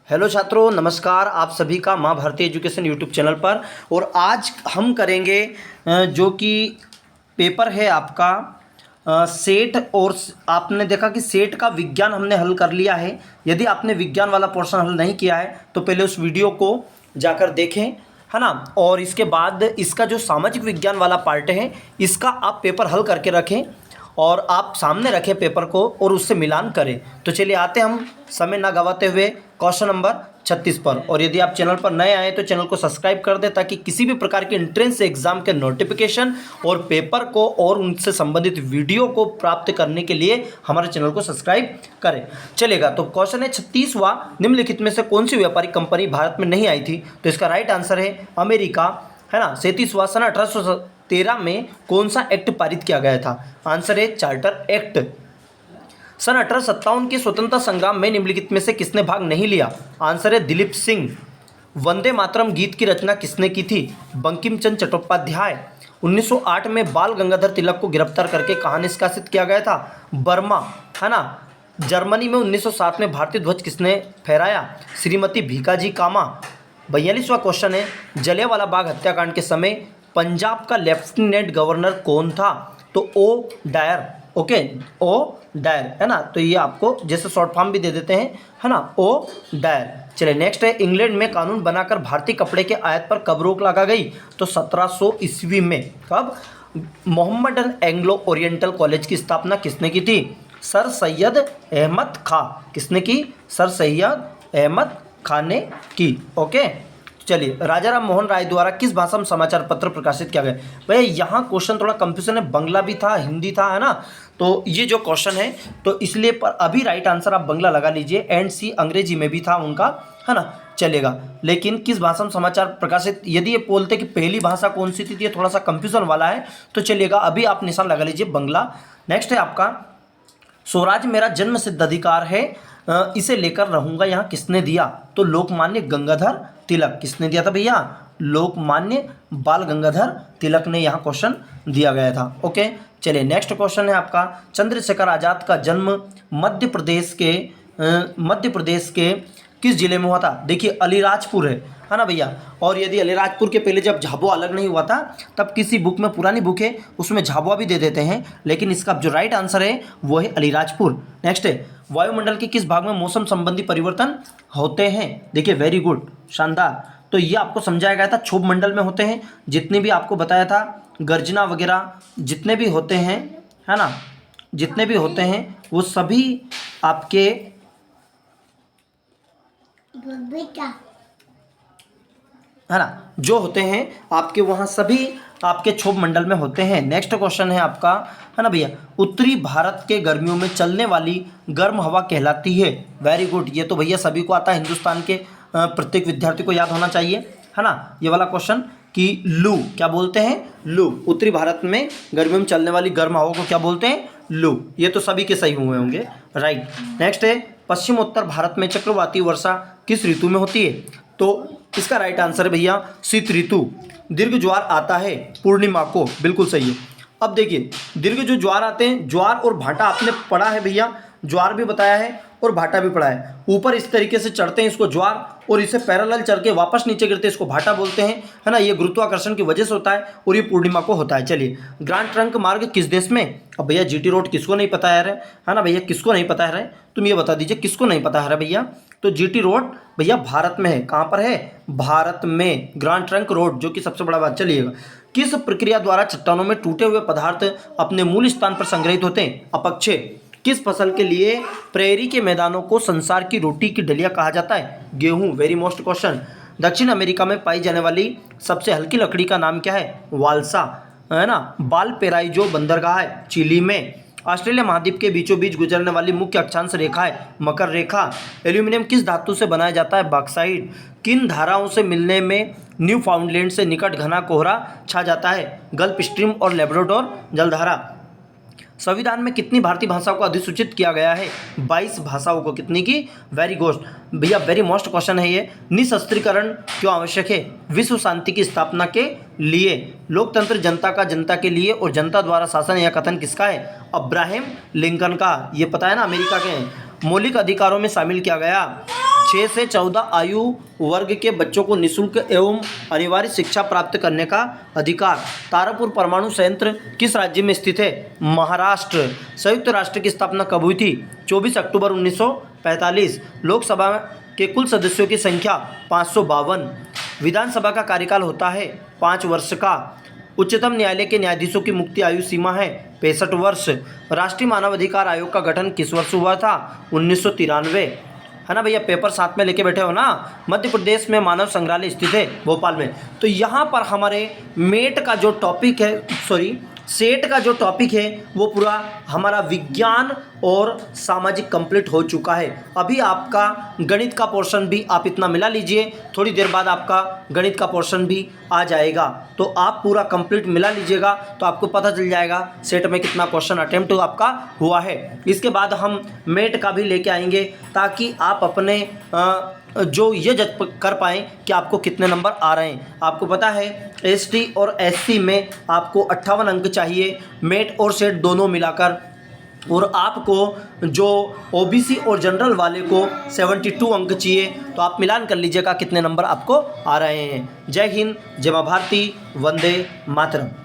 Hello छात्रों, नमस्कार। आप सभी का माँ भारती एजुकेशन यूट्यूब चैनल पर। और आज हम करेंगे जो कि पेपर है आपका सेट। और आपने देखा कि सेट का विज्ञान हमने हल कर लिया है। यदि आपने विज्ञान वाला पोर्शन हल नहीं किया है तो पहले उस वीडियो को जाकर देखें, है ना। और इसके बाद इसका जो सामाजिक विज्ञान वाला पार्ट है इसका आप पेपर हल करके रखें और आप सामने रखें पेपर को और उससे मिलान करें। तो चलिए आते हम समय ना गवाते हुए क्वेश्चन नंबर 36 पर। और यदि आप चैनल पर नए आए तो चैनल को सब्सक्राइब कर दें ताकि किसी भी प्रकार के एंट्रेंस एग्जाम के नोटिफिकेशन और पेपर को और उनसे संबंधित वीडियो को प्राप्त करने के लिए हमारे चैनल को सब्सक्राइब करें। चलेगा, तो क्वेश्चन है 36वां, निम्नलिखित में से कौन सी व्यापारिक कंपनी भारत में नहीं आई थी? तो इसका राइट आंसर है अमेरिका, है ना। 37वां, सन 1813 में कौन सा एक्ट पारित किया गया था? आंसर है चार्टर एक्ट। सन 1857 के स्वतंत्रता संग्राम में निम्नलिखित में से किसने भाग नहीं लिया? आंसर है दिलीप सिंह। वंदे मातरम गीत की रचना किसने की थी? बंकिम चंद्र चट्टोपाध्याय। 1908 में बाल गंगाधर तिलक को गिरफ्तार करके कहाँ निष्कासित किया गया था? बर्मा, है ना। जर्मनी में 1907 में भारतीय ध्वज किसने फहराया? श्रीमती भीकाजी कामा। 42वां क्वेश्चन है, जलियांवाला बाग हत्याकांड के समय पंजाब का लेफ्टिनेंट गवर्नर कौन था? तो O Dyer. Okay, O Dyer, है ना। तो ये आपको जैसे शॉर्ट फॉर्म भी दे देते हैं, है ना, ओ डायर। चलिए नेक्स्ट है, इंग्लैंड में कानून बनाकर भारतीय कपड़े के आयात पर कब रोक लगा गई? तो 1700 ईस्वी में। कब? मोहम्मदन एंग्लो ओरिएंटल कॉलेज की स्थापना किसने की थी? सर सैयद अहमद खां। किसने की? सर सैयद अहमद खान ने की। ओके, चलिए, राजा राम मोहन राय द्वारा किस भाषा में समाचार पत्र प्रकाशित किया गया? भैया यहाँ क्वेश्चन थोड़ा कंफ्यूजन है, बंगला भी था, हिंदी था, है ना। तो ये जो क्वेश्चन है तो इसलिए पर अभी राइट आंसर आप बंगला लगा लीजिए। एंड सी अंग्रेजी में भी था उनका, है ना, चलेगा। लेकिन किस भाषा में समाचार प्रकाशित, यदि ये बोलते कि पहली भाषा कौन सी थी, ये थोड़ा सा कंफ्यूजन वाला है, तो चलिएगा अभी आप निशान लगा लीजिए बंगला। नेक्स्ट है आपका, स्वराज मेरा जन्म सिद्ध अधिकार है, इसे लेकर रहूंगा यहाँ किसने दिया? तो लोकमान्य गंगाधर तिलक। किसने दिया था भैया? लोकमान्य बाल गंगाधर तिलक ने यहाँ क्वेश्चन दिया गया था। ओके, चलिए नेक्स्ट क्वेश्चन है आपका, चंद्रशेखर आजाद का जन्म मध्य प्रदेश के किस जिले में हुआ था? देखिए अलीराजपुर है ना भैया। और यदि अलीराजपुर के पहले जब झाबुआ अलग नहीं हुआ था तब किसी बुक में, पुरानी बुक है उसमें झाबुआ भी दे देते हैं, लेकिन इसका जो राइट आंसर है वो है अलीराजपुर। नेक्स्ट है, वायुमंडल के किस भाग में मौसम संबंधी परिवर्तन होते हैं? देखिए वेरी गुड, शानदार। तो ये आपको समझाया गया था, क्षोभ मंडल में होते हैं। जितने भी आपको बताया था गर्जना वगैरह जितने भी होते हैं, है ना, जितने भी होते हैं वो सभी आपके है ना, जो होते हैं आपके वहाँ सभी आपके क्षोभ मंडल में होते हैं। नेक्स्ट क्वेश्चन है आपका, है ना भैया, उत्तरी भारत के गर्मियों में चलने वाली गर्म हवा कहलाती है? वेरी गुड, ये तो भैया सभी को आता है, हिंदुस्तान के प्रत्येक विद्यार्थी को याद होना चाहिए, है ना, ये वाला क्वेश्चन कि लू क्या बोलते हैं? लू। उत्तरी भारत में गर्मियों में चलने वाली गर्म हवा को क्या बोलते हैं? लू। ये तो सभी के सही हुए होंगे, राइट। नेक्स्ट है, पश्चिम उत्तर भारत में चक्रवाती वर्षा किस ऋतु में होती है? तो इसका राइट आंसर है भैया शीत ऋतु। दीर्घ ज्वार आता है पूर्णिमा को, बिल्कुल सही है। अब देखिए दीर्घ जो ज्वार आते हैं, ज्वार और भाटा आपने पढ़ा है भैया, ज्वार भी बताया है और भाटा भी पढ़ा है। ऊपर इस तरीके से चढ़ते हैं इसको ज्वार, और इसे पैरेलल चढ़ के वापस नीचे गिरते हैं इसको भाटा बोलते हैं, है ना। ये गुरुत्वाकर्षण की वजह से होता है और ये पूर्णिमा को होता है। चलिए, ग्रांड ट्रंक मार्ग किस देश में? अब भैया जीटी रोड किसको नहीं पता है ना भैया, किसको नहीं पता है? तुम ये बता दीजिए किसको नहीं पता है भैया। तो जीटी रोड भैया भारत में है। कहाँ पर है? भारत में, ग्रांड ट्रंक रोड, जो कि सबसे बड़ा बात। चलिएगा, किस प्रक्रिया द्वारा चट्टानों में टूटे हुए पदार्थ अपने मूल स्थान पर संग्रहित होते हैं? अपक्षय। किस फसल के लिए प्रेरी के मैदानों को संसार की रोटी की डलिया कहा जाता है? गेहूं। Very most question. दक्षिण अमेरिका में पाई जाने वाली सबसे हल्की लकड़ी का नाम क्या है? वाल्सा, है ना। बालपेराइजो बंदरगाह है चिली में। ऑस्ट्रेलिया महाद्वीप के बीचों बीच गुजरने वाली मुख्य अक्षांश रेखा है मकर रेखा। एल्यूमिनियम किस धातु से बनाया जाता है? बॉक्साइट। किन धाराओं से मिलने में न्यू फाउंडलैंड से निकट घना कोहरा छा जाता है? गल्फ स्ट्रीम और लेब्राडोर जलधारा। संविधान में कितनी भारतीय भाषाओं को अधिसूचित किया गया है? 22 भाषाओं को। कितनी की? वेरी गुड भैया, वेरी मोस्ट क्वेश्चन है ये। निशस्त्रीकरण क्यों आवश्यक है? विश्व शांति की स्थापना के लिए। लोकतंत्र जनता का जनता के लिए और जनता द्वारा शासन, यह कथन किसका है? अब्राहम लिंकन का। ये पता है ना, अमेरिका के हैं। मौलिक अधिकारों में शामिल किया गया 6 से 14 आयु वर्ग के बच्चों को निःशुल्क एवं अनिवार्य शिक्षा प्राप्त करने का अधिकार। तारापुर परमाणु संयंत्र किस राज्य में स्थित है? महाराष्ट्र। संयुक्त राष्ट्र की स्थापना कब हुई थी? 24 अक्टूबर 1945। लोकसभा के कुल सदस्यों की संख्या 552। विधानसभा का कार्यकाल होता है 5 वर्ष का। उच्चतम न्यायालय के न्यायाधीशों की मुक्ति आयु सीमा है 65 वर्ष। राष्ट्रीय मानवाधिकार आयोग का गठन किस वर्ष हुआ था? 1993। है ना भैया, पेपर साथ में लेके बैठे हो ना। मध्य प्रदेश में मानव संग्रहालय स्थित है भोपाल में। तो यहाँ पर हमारे मेट का जो टॉपिक है, सेट का जो टॉपिक है वो पूरा हमारा विज्ञान और सामाजिक कंप्लीट हो चुका है। अभी आपका गणित का पोर्शन भी आप इतना मिला लीजिए, थोड़ी देर बाद आपका गणित का पोर्शन भी आ जाएगा। तो आप पूरा कंप्लीट मिला लीजिएगा तो आपको पता चल जाएगा सेट में कितना क्वेश्चन अटेम्प्ट आपका हुआ है। इसके बाद हम मेट का भी लेके आएंगे ताकि आप अपने जो ये जज कर पाएँ कि आपको कितने नंबर आ रहे हैं। आपको पता है एसटी और एससी में आपको 58 अंक चाहिए, मेट और सेट दोनों मिलाकर, और आपको जो ओबीसी और जनरल वाले को 72 अंक चाहिए। तो आप मिलान कर लीजिएगा कितने नंबर आपको आ रहे हैं। जय हिंद, जय मां भारती, वंदे मातरम।